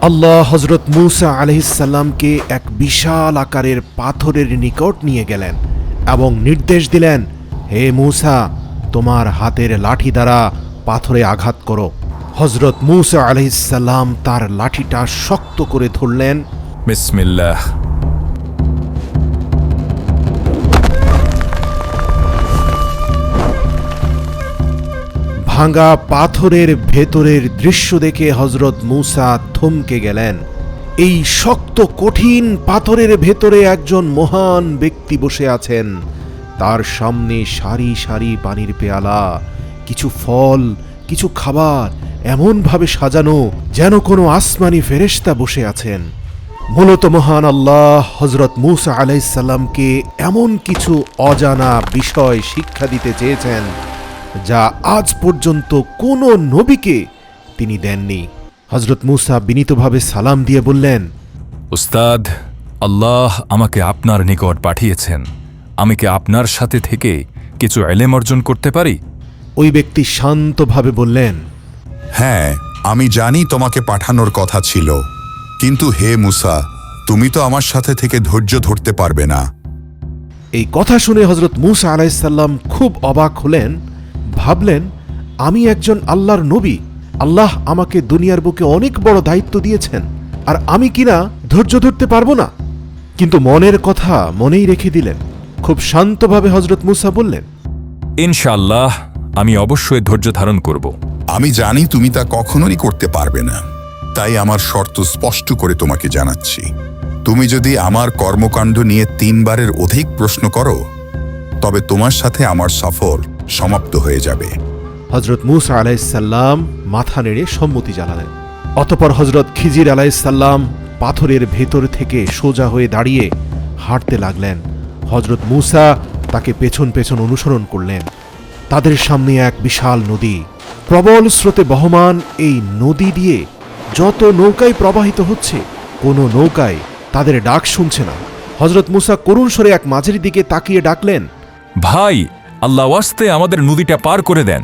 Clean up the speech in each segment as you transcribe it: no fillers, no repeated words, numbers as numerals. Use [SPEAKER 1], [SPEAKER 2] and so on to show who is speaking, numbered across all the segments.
[SPEAKER 1] আল্লাহ হযরত মূসা আলাইহিস সালামকে এক বিশাল আকারের পাথরের নিকট নিয়ে গেলেন এবং নির্দেশ দিলেন, হে মূসা, তোমার হাতের লাঠি দ্বারা পাথরে আঘাত করো। হযরত মূসা আলাইহিস সালাম তার লাঠিটা শক্ত করে ধরলেন।
[SPEAKER 2] বিসমিল্লাহ।
[SPEAKER 1] ভাঙা পাথরের ভেতরের দৃশ্য দেখে হযরত মূসা থমকে গেলেন। এই শক্ত কঠিন পাথরের ভেতরে একজন মহান ব্যক্তি বসে আছেন। তার সামনে সারি সারি পানির পেয়ালা, কিছু ফল, কিছু খাবার এমনভাবে সাজানো যেন কোনো আসমানি ফেরেশতা বসে আছেন। মূলত মহান আল্লাহ হযরত মূসা আলাইহিস সালামকে এমন কিছু অজানা বিষয় শিক্ষা দিতে চেয়েছেন যা আজ পর্যন্ত কোনো নবীকে তিনি দেননি। হযরত মূসা বিনীতভাবে সালাম দিয়ে বললেন,
[SPEAKER 2] উস্তাদ, আল্লাহ আমাকে আপনার নিকট পাঠিয়েছেন। আমি কি আপনার সাথে থেকে কিছু ইলম অর্জন করতে পারি?
[SPEAKER 1] ওই ব্যক্তি শান্তভাবে বললেন,
[SPEAKER 3] হ্যাঁ, আমি জানি তোমাকে পাঠানোর কথা ছিল, কিন্তু হে মূসা, তুমি তো আমার সাথে থেকে ধৈর্য ধরতে পারবে না।
[SPEAKER 1] এই কথা শুনে হযরত মূসা আলাইহিস সালাম খুব অবাক হলেন। ভাবলেন, আমি একজন আল্লাহর নবী, আল্লাহ আমাকে দুনিয়ার বুকে অনেক বড় দায়িত্ব দিয়েছেন, আর আমি কিনা ধৈর্য ধরতে পারবো না। কিন্তু মনের কথা মনেই রেখে দিলেন। খুব শান্তভাবে হযরত মূসা বললেন,
[SPEAKER 2] ইনশাআল্লাহ আমি অবশ্যই ধৈর্য ধারণ করব।
[SPEAKER 3] আমি জানি তুমি তা কখনোই করতে পারবে না, তাই আমার শর্ত স্পষ্ট করে তোমাকে জানাচ্ছি। তুমি যদি আমার কর্মকাণ্ড নিয়ে 3 বারের অধিক প্রশ্ন করো, তবে তোমার সাথে আমার সফর সমাপ্ত হয়ে যাবে।
[SPEAKER 1] হযরত মূসা আলাইহিস সালাম মাথা নেড়ে সম্মতি জানালেন। অতঃপর হযরত খিজির আলাইহিস সালাম পাথরের ভেতর থেকে সোজা হয়ে দাঁড়িয়ে হাঁটতে লাগলেন। হযরত মূসা তাকে পেছন পেছন অনুসরণ করলেন। তাদের সামনে এক বিশাল নদী, প্রবল স্রোতে বহমান। এই নদী দিয়ে যত নৌকাই প্রবাহিত হচ্ছে, কোনো নৌকায় তাদের ডাক শুনছে না। হযরত মূসা করুণ স্বরে এক মাঝির দিকে তাকিয়ে ডাকলেন,
[SPEAKER 2] ভাই, আল্লাহ ওয়াস্তে আমাদের নদীটা পার করে দেন।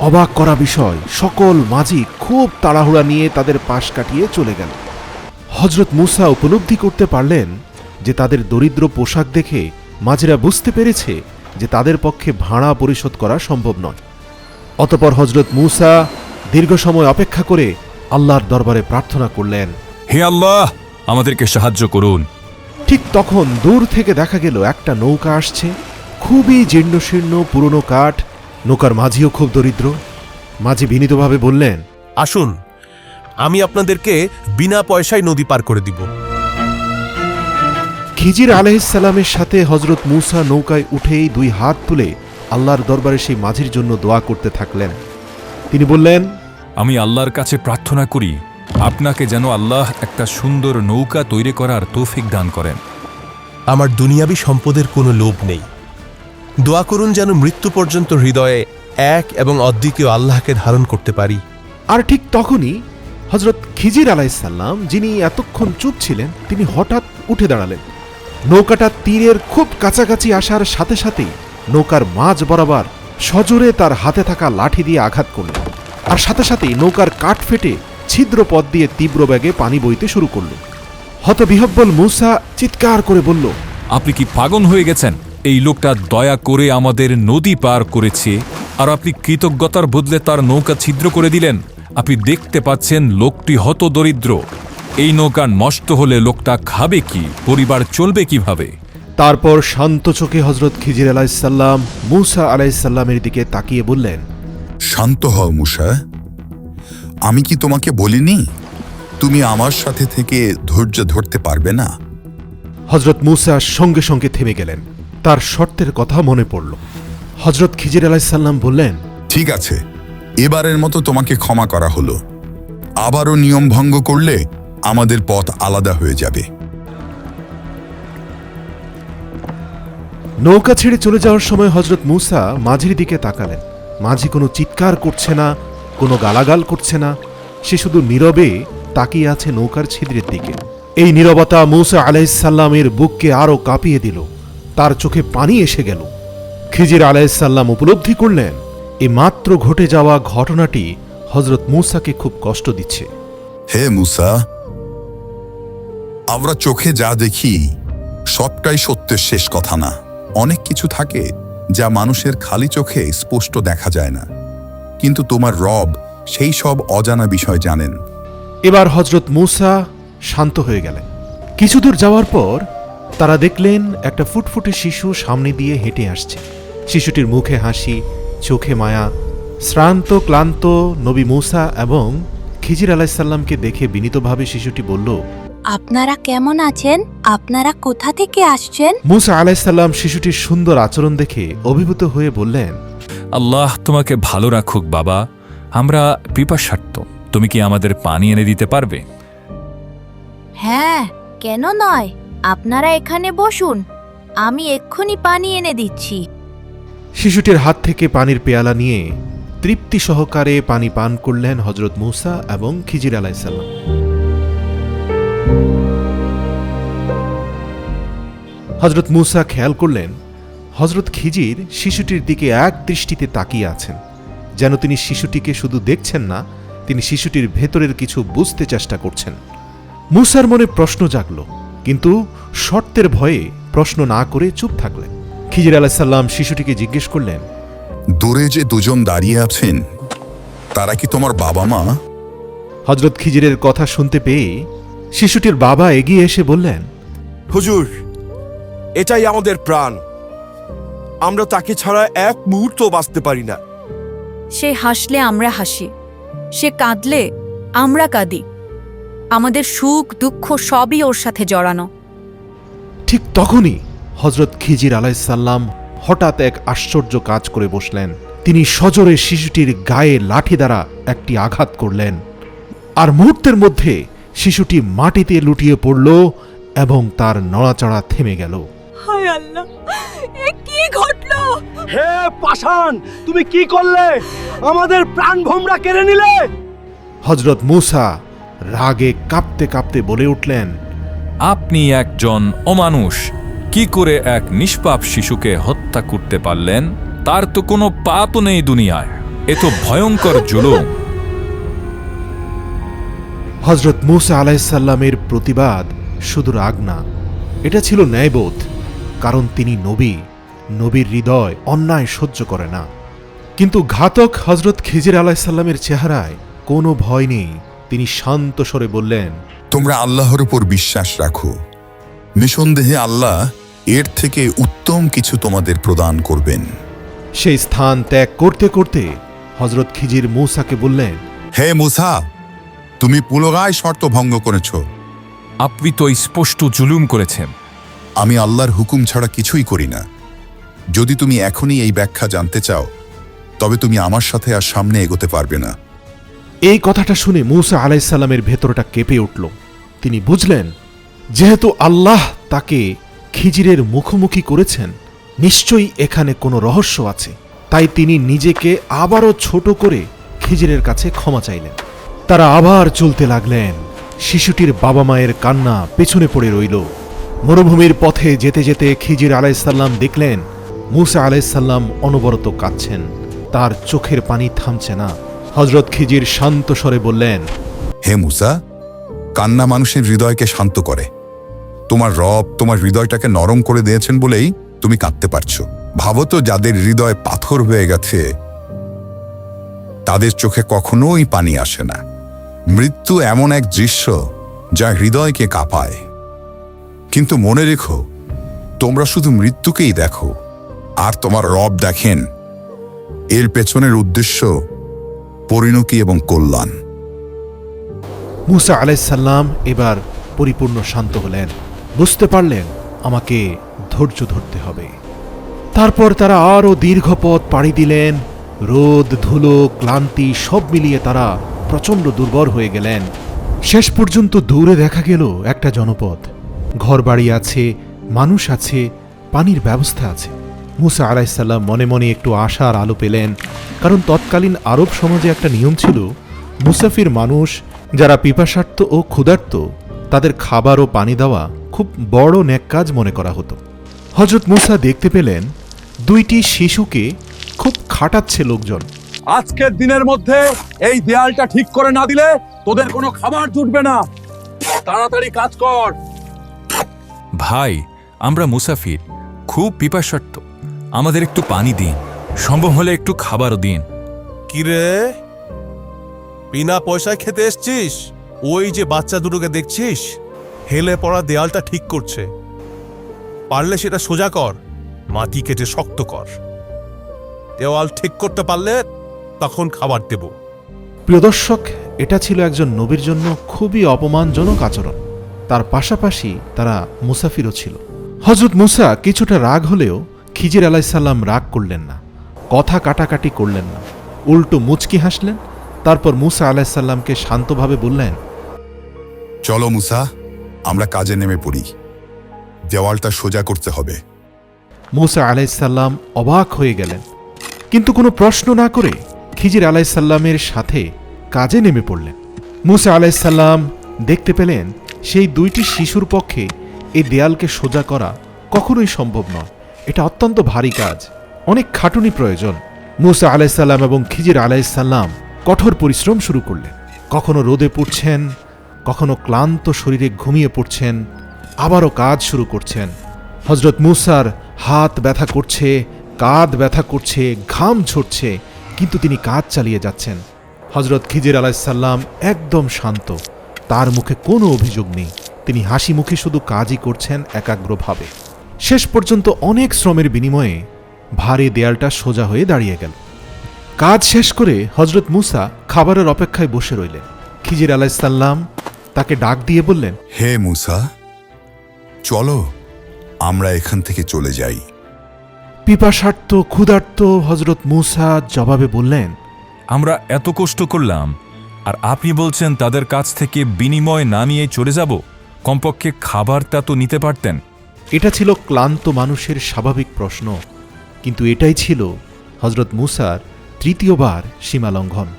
[SPEAKER 1] অবাক করা বিষয়, সকল মাঝি খুব তাড়াহুড়া নিয়ে তাদের পাশ কাটিয়ে চলে গেল। হযরত মূসা উপলব্ধি করতে পারলেন যে তাদের দরিদ্র পোশাক দেখে মাঝিরা বুঝতে পেরেছে যে তাদের পক্ষে ভাড়া পরিশোধ করা সম্ভব নয়। অতঃপর হযরত মূসা দীর্ঘ সময় অপেক্ষা করে আল্লাহর দরবারে প্রার্থনা করলেন,
[SPEAKER 2] হে আল্লাহ, আমাদেরকে সাহায্য করুন।
[SPEAKER 1] ঠিক তখন দূর থেকে দেখা গেল একটা নৌকা আসছে, খুবই জীর্ণশীর্ণ, পুরনো কাঠ। নৌকার মাঝিও খুব দরিদ্র। মাঝি বিনীতভাবে বললেন,
[SPEAKER 4] আসুন, আমি আপনাদেরকে বিনা পয়সায় নদী পার করে দিব।
[SPEAKER 1] খিজির আলাইহিস সালামের সাথে হযরত মূসা নৌকায় উঠেই 2 হাত তুলে আল্লাহর দরবারে সেই মাঝির জন্য দোয়া করতে থাকলেন। তিনি বললেন,
[SPEAKER 2] আমি আল্লাহর কাছে প্রার্থনা করি আপনাকে যেন আল্লাহ একটা সুন্দর নৌকা তৈরি করার তৌফিক দান করেন।
[SPEAKER 4] আমার দুনিয়াবি সম্পদের কোনো লোভ নেই। দোয়া করুন যেন মৃত্যু পর্যন্ত হৃদয়ে এক এবং অদ্বিতীয় আল্লাহকে ধারণ করতে পারি।
[SPEAKER 1] আর ঠিক তখনই হযরত খিজির আলাইহিস সালাম, যিনি এতক্ষণ চুপ ছিলেন, তিনি হঠাৎ উঠে দাঁড়ালেন। নৌকাটা তীরের খুব কাছাকাছি আসার সাথে সাথেই নৌকার মাঝ বরাবর সজোরে তার হাতে থাকা লাঠি দিয়ে আঘাত করলেন। আর সাথে সাথেই নৌকার কাঠ ফেটে ছিদ্র পথ দিয়ে তীব্র বেগে পানি বইতে শুরু করল। হতবিহ্বল মূসা চিৎকার করে বলল,
[SPEAKER 2] আপনি কি পাগল হয়ে গেছেন? এই লোকটা দয়া করে আমাদের নদী পার করেছে, আর আপনি কৃতজ্ঞতার বদলে তার নৌকা ছিদ্র করে দিলেন। আপনি দেখতে পাচ্ছেন লোকটি হত দরিদ্র। এই নৌকা নষ্ট হলে লোকটা খাবে কি, পরিবার চলবে কিভাবে?
[SPEAKER 1] তারপর শান্ত চোখে হযরত খিজির আলাইহিস সালাম মূসা আলাইহিস সালামের দিকে তাকিয়ে বললেন,
[SPEAKER 3] শান্ত হও মূসা, আমি কি তোমাকে বলিনি তুমি আমার সাথে থেকে ধৈর্য ধরতে পারবে না?
[SPEAKER 1] হযরত মূসা সঙ্গে সঙ্গে থেমে গেলেন। তার শর্তের কথা মনে পড়ল। হযরত খিজির আলাইহিস সালাম বললেন,
[SPEAKER 3] ঠিক আছে, এবারের মতো তোমাকে ক্ষমা করা হলো। আবারও নিয়ম ভঙ্গ করলে আমাদের পথ আলাদা হয়ে যাবে।
[SPEAKER 1] নৌকা ছেড়ে চলে যাওয়ার সময় হযরত মূসা মাঝির দিকে তাকালেন। মাঝি কোনো চিৎকার করছে না, কোনো গালাগাল করছে না। সে শুধু নীরবে তাকিয়ে আছে নৌকার ছিদ্রের দিকে। এই নীরবতা মূসা আলাইহিস সালামের বুককে আরো কাঁপিয়ে দিল। তার চোখে পানি এসে গেল। খিজির আলাইহিস সালাম উপলব্ধি করলেন এই মাত্র ঘটে যাওয়া ঘটনাটি হযরত মূসাকে খুব কষ্ট দিচ্ছে।
[SPEAKER 3] হে মূসা, আমরা চোখে যা দেখি সবটাই সত্যের শেষ কথা না। অনেক কিছু থাকে যা মানুষের খালি চোখে স্পষ্ট দেখা যায় না, কিন্তু তোমার রব সেই সব অজানা বিষয় জানেন।
[SPEAKER 1] এবার হজরত মূসা শান্ত হয়ে গেলেন। কিছু দূর যাওয়ার পর তারা দেখলেন একটা ফুটফুটে শিশু সামনে দিয়ে হেঁটে আসছে। শিশুটির মুখে হাসি, চোখে মায়া। শ্রান্ত ক্লান্ত নবী মূসা এবং খিজির আলাইসাল্লামকে দেখে বিনীতভাবে শিশুটি বলল,
[SPEAKER 5] আপনারা কেমন আছেন? আপনারা কোথা থেকে আসছেন?
[SPEAKER 1] মূসা আলাইসাল্লাম শিশুটির সুন্দর আচরণ দেখে অভিভূত হয়ে বললেন,
[SPEAKER 2] আল্লাহ তোমাকে ভালো রাখুক বাবা, আমরা পিপাসার্ত, তুমি কি আমাদের পানি এনে দিতে পারবে?
[SPEAKER 5] হ্যাঁ, কেন নয়, আপনারা এখানে বসুন, আমি এক্ষুনি পানি এনে দিচ্ছি।
[SPEAKER 1] শিশুটির হাত থেকে পানির পেয়ালা নিয়ে তৃপ্তি সহকারে পানি পান করলেন হজরত মূসা এবং খিজির আলাইসাল্লাম। হজরত মূসা খেয়াল করলেন হজরত খিজির শিশুটির দিকে এক দৃষ্টিতে তাকিয়ে আছেন, যেন তিনি শিশুটিকে শুধু দেখছেন না, তিনি শিশুটির ভেতরের কিছু বুঝতে চেষ্টা করছেন। মূসার মনে প্রশ্ন জাগল, কিন্তু শর্তের ভয়ে প্রশ্ন না করে চুপ থাকলেন। খিজির আলাইসাল্লাম শিশুটিকে জিজ্ঞেস করলেন,
[SPEAKER 3] দূরে যে দুজন দাঁড়িয়ে আছেন তারা কি তোমার বাবা মা?
[SPEAKER 1] হজরত খিজিরের কথা শুনতে পেয়ে শিশুটির বাবা এগিয়ে এসে বললেন,
[SPEAKER 6] হুজুর, এটাই আমাদের প্রাণ, আমরা তাকে ছাড়া এক মুহূর্ত বাঁচতে পারি না।
[SPEAKER 7] সে হাসলে আমরা হাসি, সে কাঁদলে আমরা কাঁদি, আমাদের সুখ দুঃখ সবই ওর সাথে জড়ানো।
[SPEAKER 1] ঠিক তখনই হজরত খিজির আলাইসাল্লাম হঠাৎ এক আশ্চর্য কাজ করে বসলেন। তিনি সজোরে শিশুটির গায়ে লাঠি দ্বারা একটি আঘাত করলেন, আর মুহূর্তের মধ্যে শিশুটি মাটিতে লুটিয়ে পড়ল এবং তার নড়াচড়া থেমে গেল।
[SPEAKER 7] হায় আল্লাহ, এ কি ঘটলো?
[SPEAKER 6] হে পাষাণ, তুমি কি করলে? আমাদের প্রাণ ভোমরা কেড়ে নিলে।
[SPEAKER 1] হজরত মূসা রাগে কাঁপতে কাঁপতে বলে উঠলেন,
[SPEAKER 2] আপনি একজন অমানুষ, কি করে এক নিষ্পাপ শিশুকে হত্যা করতে পারলেন? তার তো কোনো পাপও নেই দুনিয়ায়, এ তো ভয়ঙ্কর জুলুম।
[SPEAKER 1] হজরত মূসা আলাইসাল্লামের প্রতিবাদ শুধু রাগ না, এটা ছিল ন্যায়বোধ, কারণ তিনি নবী, নবীর হৃদয় অন্যায় সহ্য করে না। কিন্তু ঘাতক হজরত খিজির আলাইসাল্লামের চেহারায় কোনো ভয় নেই। তিনি শান্ত স্বরে বললেন,
[SPEAKER 3] তোমরা আল্লাহর উপর বিশ্বাস রাখো, নিঃসন্দেহে আল্লাহ এর থেকে উত্তম কিছু তোমাদের প্রদান করবেন।
[SPEAKER 1] সেই স্থান ত্যাগ করতে করতে হজরত খিজির মূসাকে বললেন,
[SPEAKER 3] হে মূসা, তুমি পুনরায় শর্ত ভঙ্গ করেছ।
[SPEAKER 2] আপনি তো স্পষ্ট জুলুম করেছেন।
[SPEAKER 3] আমি আল্লাহর হুকুম ছাড়া কিছুই করি না। যদি তুমি এখনই এই ব্যাখ্যা জানতে চাও, তবে তুমি আমার সাথে আর সামনে এগোতে পারবে না।
[SPEAKER 1] এই কথাটা শুনে মূসা আলাইসাল্লামের ভেতরটা কেঁপে উঠল। তিনি বুঝলেন, যেহেতু আল্লাহ তাকে খিজিরের মুখোমুখি করেছেন, নিশ্চয়ই এখানে কোনো রহস্য আছে। তাই তিনি নিজেকে আবারও ছোট করে খিজিরের কাছে ক্ষমা চাইলেন। তারা আবার চলতে লাগলেন। শিশুটির বাবা মায়ের কান্না পেছনে পড়ে রইল। মরুভূমির পথে যেতে যেতে খিজির আলাইসাল্লাম দেখলেন মূসা আলাইসাল্লাম অনবরত কাঁদছেন, তার চোখের পানি থামছে না। হজরত খিজির শান্ত স্বরে বললেন,
[SPEAKER 3] হে মূসা, কান্না মানুষের হৃদয়কে শান্ত করে। তোমার রব তোমার হৃদয়টাকে নরম করে দিয়েছেন বলেই তুমি কাঁদতে পারছো। ভাবো তো, যাদের হৃদয় পাথর হয়ে গেছে তাদের চোখে কখনোই পানি আসে না। মৃত্যু এমন এক দৃশ্য যা হৃদয়কে কাঁপায়। কিন্তু মনে রেখো, তোমরা শুধু মৃত্যুকেই দেখো, আর তোমার রব দেখেন এর পেছনের উদ্দেশ্য পরিণতি এবং কল্যাণ।
[SPEAKER 1] মূসা আলাইসাল্লাম এবার পরিপূর্ণ শান্ত হলেন, বুঝতে পারলেন আমাকে ধৈর্য ধরতে হবে। তারপর তারা আরও দীর্ঘ পথ পাড়ি দিলেন। রোদ, ধুলো, ক্লান্তি সব মিলিয়ে তারা প্রচণ্ড দুর্বল হয়ে গেলেন। শেষ পর্যন্ত দূরে দেখা গেল একটা জনপদ। ঘরবাড়ি আছে, মানুষ আছে, পানির ব্যবস্থা আছে। মূসা আলাইসাল্লাম মনে মনে একটু আশার আলো পেলেন, কারণ তৎকালীন আরব সমাজে একটা নিয়ম ছিল, মুসাফির মানুষ যারা পিপাসার্ত ও ক্ষুধার্ত তাদের খাবার ও পানি দেওয়া খুব বড় নেক কাজ মনে করা হতো। হজরত মূসা দেখতে পেলেন দুইটি শিশুকে খুব খাটাচ্ছে লোকজন।
[SPEAKER 6] আজকের দিনের মধ্যে এই দেয়ালটা ঠিক করে না দিলে তোদের কোনো খাবার জুটবে না। তাড়াতাড়ি কাজ কর,
[SPEAKER 2] ভাই, আমরা মুসাফির, খুব পিপাসার্থ, আমাদের একটু পানি দিন, সম্ভব হলে একটু খাবারও দিন।
[SPEAKER 4] কিরে, বিনা পয়সায় খেতে এসছিস? ওই যে বাচ্চা দুটোকে দেখছিস, হেলে পড়া দেয়ালটা ঠিক করছে। পারলে সেটা সোজা কর, মাটি কেটে শক্ত কর। দেওয়াল ঠিক করতে পারলে তখন খাবার দেব।
[SPEAKER 1] প্রিয় দর্শক, এটা ছিল একজন নবীর জন্য খুবই অপমানজনক আচরণ। তার পাশাপাশি তারা মুসাফিরও ছিল। হজরত মুসা কিছুটা রাগ হলেও খিজির আলাইসাল্লাম রাগ করলেন না, কথা কাটাকাটি করলেন না, উল্টো মুচকি হাসলেন। তারপর মুসা আলাইসাল্লামকে শান্তভাবে বললেন,
[SPEAKER 3] চলো মুসা, আমরা কাজে নেমে পড়ি। দেওয়ালটা সোজা করতে হবে।
[SPEAKER 1] মুসা আলাইসাল্লাম অবাক হয়ে গেলেন, কিন্তু কোনো প্রশ্ন না করে খিজির আলাইসাল্লামের সাথে কাজে নেমে পড়লেন। মুসা আলাইসাল্লাম দেখতে পেলেন সেই দুইটি শিশুর পক্ষে এই দেয়ালকে সোজা করা কখনোই সম্ভব নয়। এটা অত্যন্ত ভারী কাজ, অনেক খাটুনি প্রয়োজন। মুসা আলাইসাল্লাম এবং খিজির আলাইসাল্লাম কঠোর পরিশ্রম শুরু করলেন। কখনো রোদে পুড়ছেন, কখনো ক্লান্ত শরীরে ঘুমিয়ে পড়ছেন, আবারও কাজ শুরু করছেন। হজরত মুসার হাত ব্যথা করছে, কাঁধ ব্যথা করছে, ঘাম ঝরছে, কিন্তু তিনি কাজ চালিয়ে যাচ্ছেন। হজরত খিজির আলাইসাল্লাম একদম শান্ত, তার মুখে কোনো অভিযোগ নেই। তিনি হাসি মুখে শুধু কাজই করছেন একাগ্রভাবে। শেষ পর্যন্ত অনেক শ্রমের বিনিময়ে ভারী দেয়ালটা সোজা হয়ে দাঁড়িয়ে গেল। কাজ শেষ করে হজরত মুসা খাবারের অপেক্ষায় বসে রইলেন। খিজির আলাইসাল্লাম তাকে ডাক দিয়ে বললেন,
[SPEAKER 3] হে মুসা, চলো আমরা এখান থেকে চলে যাই।
[SPEAKER 1] পিপাসার্ত ক্ষুধার্ত হজরত মুসা জবাবে বললেন,
[SPEAKER 2] আমরা এত কষ্ট করলাম, আর আপনি বলছেন তাদের কাছ থেকে বিনিময় না নিয়ে চলে যাব? কমপক্ষে খাবারটা তো নিতে পারতেন।
[SPEAKER 1] এটা ছিল ক্লান্ত মানুষের স্বাভাবিক প্রশ্ন, কিন্তু এটাই ছিল হজরত মুসার তৃতীয়বার সীমালঙ্ঘন।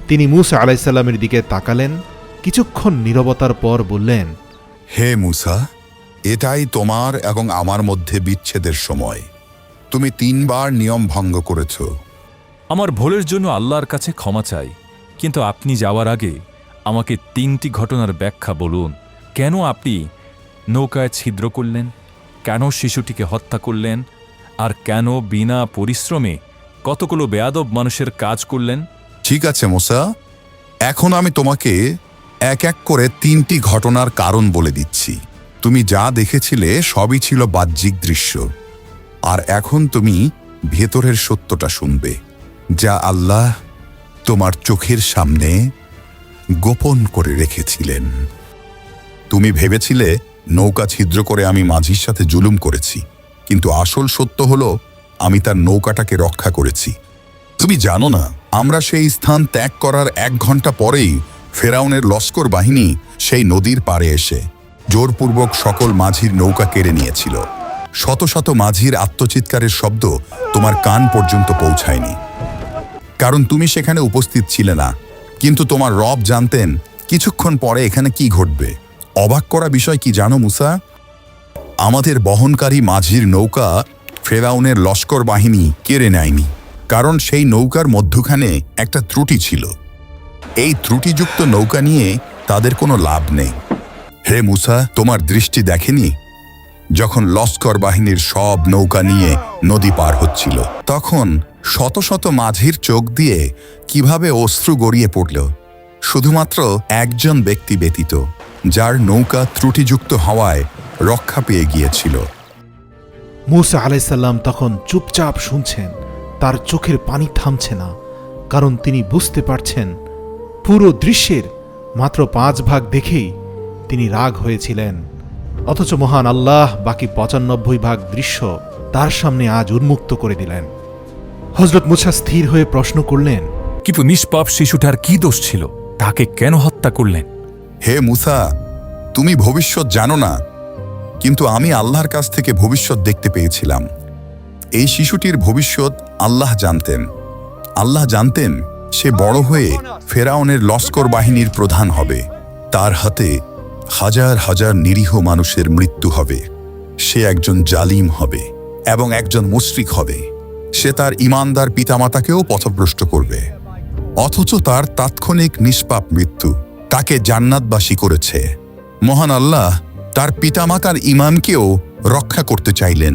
[SPEAKER 1] তিনি মুসা আলাইসাল্লামের দিকে তাকালেন, কিছুক্ষণ নীরবতার পর বললেন,
[SPEAKER 3] হে মুসা, এটাই তোমার এবং আমার মধ্যে বিচ্ছেদের সময়। তুমি 3 বার নিয়ম ভঙ্গ করেছ।
[SPEAKER 2] আমার ভুলের জন্য আল্লাহর কাছে ক্ষমা চাই, কিন্তু আপনি যাওয়ার আগে আমাকে 3টি ঘটনার ব্যাখ্যা বলুন। কেন আপনি নৌকায় ছিদ্র করলেন, কেন শিশুটিকে হত্যা করলেন, আর কেন বিনা পরিশ্রমে কতগুলো বেয়াদব মানুষের কাজ করলেন?
[SPEAKER 3] ঠিক আছে মুসা, এখন আমি তোমাকে এক এক করে 3টি ঘটনার কারণ বলে দিচ্ছি। তুমি যা দেখেছিলে সবই ছিল বাহ্যিক দৃশ্য, আর এখন তুমি ভেতরের সত্যটা শুনবে, যা আল্লাহ তোমার চোখের সামনে গোপন করে রেখেছিলেন। তুমি ভেবেছিলে নৌকা ছিদ্র করে আমি মাঝির সাথে জুলুম করেছি, কিন্তু আসল সত্য হলো আমি তার নৌকাটাকে রক্ষা করেছি। তুমি জানো না, আমরা সেই স্থান ত্যাগ করার 1 ঘন্টা পরেই ফেরাউনের লস্কর বাহিনী সেই নদীর পাড়ে এসে জোরপূর্বক সকল মাঝির নৌকা কেড়ে নিয়েছিল। শত শত মাঝির আত্মচিৎকারের শব্দ তোমার কান পর্যন্ত পৌঁছায়নি, কারণ তুমি সেখানে উপস্থিত ছিলে না। কিন্তু তোমার রব জানতেন কিছুক্ষণ পরে এখানে কি ঘটবে। অবাক করা বিষয় কি জানো মুসা? আমাদের বহনকারী মাঝির নৌকা ফেরাউনের লস্কর বাহিনী কেড়ে নেয়নি, কারণ সেই নৌকার মধ্যখানে একটা ত্রুটি ছিল। এই ত্রুটিযুক্ত নৌকা নিয়ে তাদের কোনো লাভ নেই। হে মুসা, তোমার দৃষ্টি দেখেনি যখন লস্কর বাহিনীর সব নৌকা নিয়ে নদী পার হচ্ছিল, তখন শত শত মাঝির চোখ দিয়ে কিভাবে অশ্রু গড়িয়ে পড়ল, শুধুমাত্র একজন ব্যক্তি ব্যতীত, যার নৌকা ত্রুটিযুক্ত হওয়ায় রক্ষা পেয়ে গিয়েছিল।
[SPEAKER 1] মুসা আলাইসাল্লাম তখন চুপচাপ শুনছেন, তার চোখের পানি থামছে না, কারণ তিনি বুঝতে পারছেন পুরো দৃশ্যের মাত্র 5 ভাগ দেখেই তিনি রাগ হয়েছিলেন, অথচ মহান আল্লাহ বাকি 95 ভাগ দৃশ্য তার সামনে আজ উন্মুক্ত করে দিলেন। হজরত মুসা স্থির হয়ে প্রশ্ন করলেন,
[SPEAKER 2] কিন্তু নিষ্পাপ শিশুটার কি দোষ ছিল? তাকে কেন হত্যা করলেন?
[SPEAKER 3] হে মুসা, তুমি ভবিষ্যৎ জানো না, কিন্তু আমি আল্লাহর কাছ থেকে ভবিষ্যৎ দেখতে পেয়েছিলাম। এই শিশুটির ভবিষ্যৎ আল্লাহ জানতেন। আল্লাহ জানতেন সে বড় হয়ে ফেরাউনের লস্কর বাহিনীর প্রধান হবে। তার হাতে হাজার হাজার নিরীহ মানুষের মৃত্যু হবে। সে একজন জালিম হবে এবং একজন মুশরিক হবে। সে তার ঈমানদার পিতামাতাকেও পথভ্রষ্ট করবে, অথচ তার তাৎক্ষণিক নিষ্পাপ মৃত্যু তাকে জান্নাতবাসী করেছে। মহান আল্লাহ তার পিতামাতার ঈমানকেও রক্ষা করতে চাইলেন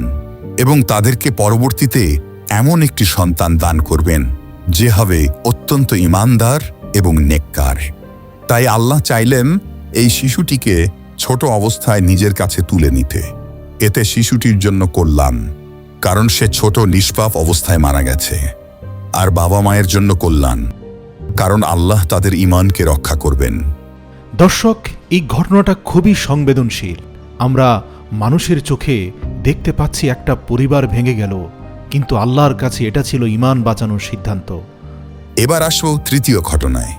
[SPEAKER 3] এবং তাদেরকে পরবর্তীতে এমন একটি সন্তান দান করবেন যে হবে অত্যন্ত ঈমানদার এবং নেককার। তাই আল্লাহ চাইলেন এই শিশুটিকে ছোট অবস্থায় নিজের কাছে তুলে নিতে। এতে শিশুটির জন্য কল্যাণ, কারণ সে ছোট নিষ্পাপ অবস্থায় মারা গেছে, আর বাবা মায়ের জন্য কল্যাণ, কারণ আল্লাহ তাদের ঈমানকে রক্ষা করবেন।
[SPEAKER 1] দর্শক, এই ঘটনাটা খুবই সংবেদনশীল। আমরা মানুষের চোখে দেখতে পাচ্ছি একটা পরিবার ভেঙে গেল, কিন্তু আল্লাহর কাছে এটা ছিল ঈমান বাঁচানোর সিদ্ধান্ত।
[SPEAKER 3] এবার আসো তৃতীয় ঘটনায়।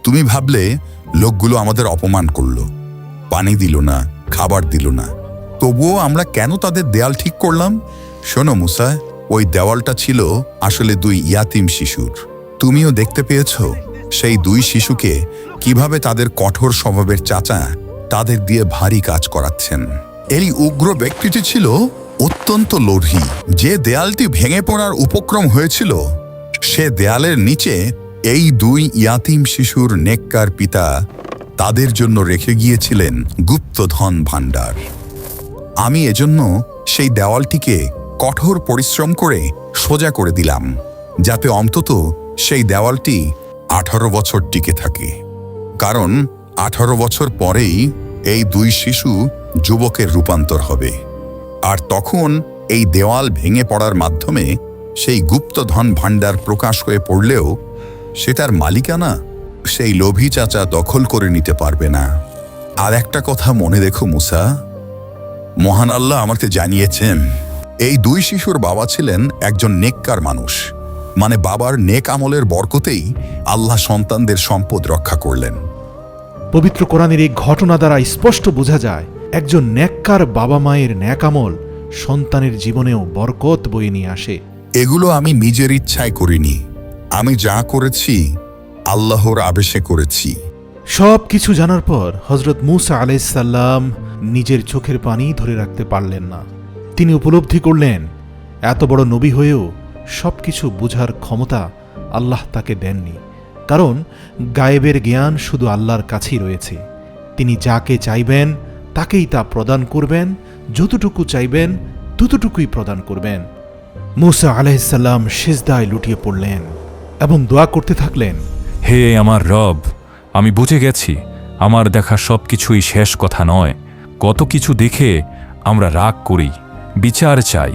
[SPEAKER 3] তুমি ভাবলে লোকগুলো আমাদের অপমান করলো, পানি দিল না, খাবার দিল না, তবুও আমরা কেন তাদের দেয়াল ঠিক করলাম? শোনো মুসা, ওই দেওয়ালটা ছিল আসলে 2 ইয়াতিম শিশুর। তুমিও দেখতে পেয়েছ সেই 2 শিশুকে কিভাবে তাদের কঠোর স্বভাবের চাচা তাদের দিয়ে ভারী কাজ করাচ্ছেন। এই উগ্র ব্যক্তিটি ছিল অত্যন্ত লোভী। যে দেয়ালটি ভেঙে পড়ার উপক্রম হয়েছিল, সে দেয়ালের নিচে এই 2 ইয়াতিম শিশুর নেককার পিতা তাদের জন্য রেখে গিয়েছিলেন গুপ্তধন ভাণ্ডার। আমি এজন্য সেই দেওয়ালটিকে কঠোর পরিশ্রম করে সোজা করে দিলাম, যাতে অন্তত সেই দেওয়ালটি 18 বছর টিকে থাকে। কারণ 18 বছর পরেই এই 2 শিশু যুবকের রূপান্তর হবে, আর তখন এই দেওয়াল ভেঙে পড়ার মাধ্যমে সেই গুপ্তধন ভাণ্ডার প্রকাশ হয়ে পড়লেও সেটার মালিকানা সেই লোভী চাচা দখল করে নিতে পারবে না। আর একটা কথা মনে রেখো মুসা, মহান আল্লাহ আমাকে জানিয়েছেন এই 2 শিশুর বাবা ছিলেন একজন নেককার মানুষ, মানে বাবার নেক আমলের বরকতেই আল্লাহ সন্তানদের সম্পদ রক্ষা করলেন।
[SPEAKER 1] পবিত্র কোরআনের এই ঘটনা দ্বারা স্পষ্ট বোঝা যায় একজন নেককার বাবা মায়ের ন্যাক আমল সন্তানের জীবনেও বরকত বয়ে নিয়ে আসে।
[SPEAKER 3] এগুলো আমি নিজের ইচ্ছায় করিনি, আমি যা করেছি আল্লাহর আদেশে করেছি।
[SPEAKER 1] সব কিছু জানার পর হযরত মূসা আলাইহিস সালাম নিজের চোখের পানি ধরে রাখতে পারলেন না। তিনি উপলব্ধি করলেন এত বড় নবী হয়েও সবকিছু বোঝার ক্ষমতা আল্লাহ তাকে দেননি, কারণ গায়েবের জ্ঞান শুধু আল্লাহর কাছেই রয়েছে। তিনি যাকে চাইবেন তাকেই তা প্রদান করবেন, যতটুকু চাইবেন ততটুকুই প্রদান করবেন। মূসা আলাইহিস সালাম সিজদায় লুটিয়ে পড়লেন এবং দোয়া করতে থাকলেন,
[SPEAKER 2] হে আমার রব, আমি বুঝে গেছি আমার দেখা সব কিছুই শেষ কথা নয়। কত কিছু দেখে আমরা রাগ করি, বিচার চাই,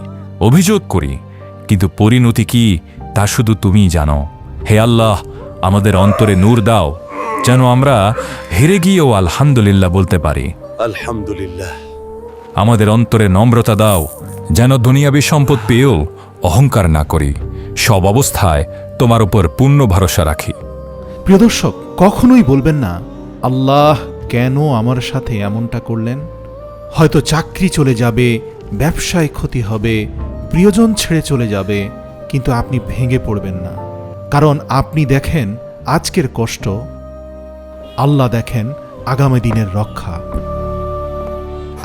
[SPEAKER 2] অভিযোগ করি, কিন্তু পরিণতি কি তা শুধু তুমিই জানো। হে আল্লাহ, আমাদের অন্তরে নূর দাও, যেন আমরা হেরে গিয়েও আলহামদুলিল্লাহ বলতে পারি।
[SPEAKER 6] আলহামদুলিল্লাহ।
[SPEAKER 2] আমাদের অন্তরে নম্রতা দাও, যেন দুনিয়াবী সম্পদ পেয়েও অহংকার না করি, সব অবস্থায় তোমার উপর পূর্ণ ভরসা রাখি।
[SPEAKER 1] প্রিয় দর্শক, কখনোই বলবেন না আল্লাহ কেন আমার সাথে এমনটা করলেন। হয়তো চাকরি চলে যাবে, ব্যবসায় ক্ষতি হবে, প্রিয়জন ছেড়ে চলে যাবে, কিন্তু আপনি ভেঙে পড়বেন না, কারণ আপনি দেখেন আজকের কষ্ট, আল্লাহ দেখেন আগামী দিনের রক্ষা।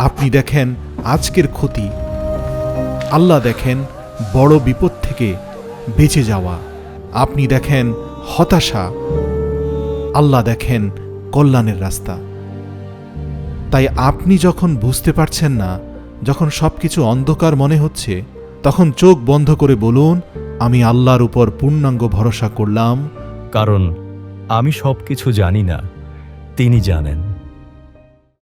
[SPEAKER 1] আপনি দেখেন আজকের ক্ষতি, আল্লাহ দেখেন বড় বিপদ থেকে বেঁচে যাওয়া। আপনি দেখেন হতাশা, আল্লাহ দেখেন কল্যাণের রাস্তা। তাই আপনি যখন বুঝতে পারছেন না, যখন সবকিছু অন্ধকার মনে হচ্ছে, তখন চোখ বন্ধ করে বলুন, আমি আল্লাহর উপর পূর্ণাঙ্গ ভরসা করলাম,
[SPEAKER 8] কারণ আমি সবকিছু জানি না, তিনি জানেন।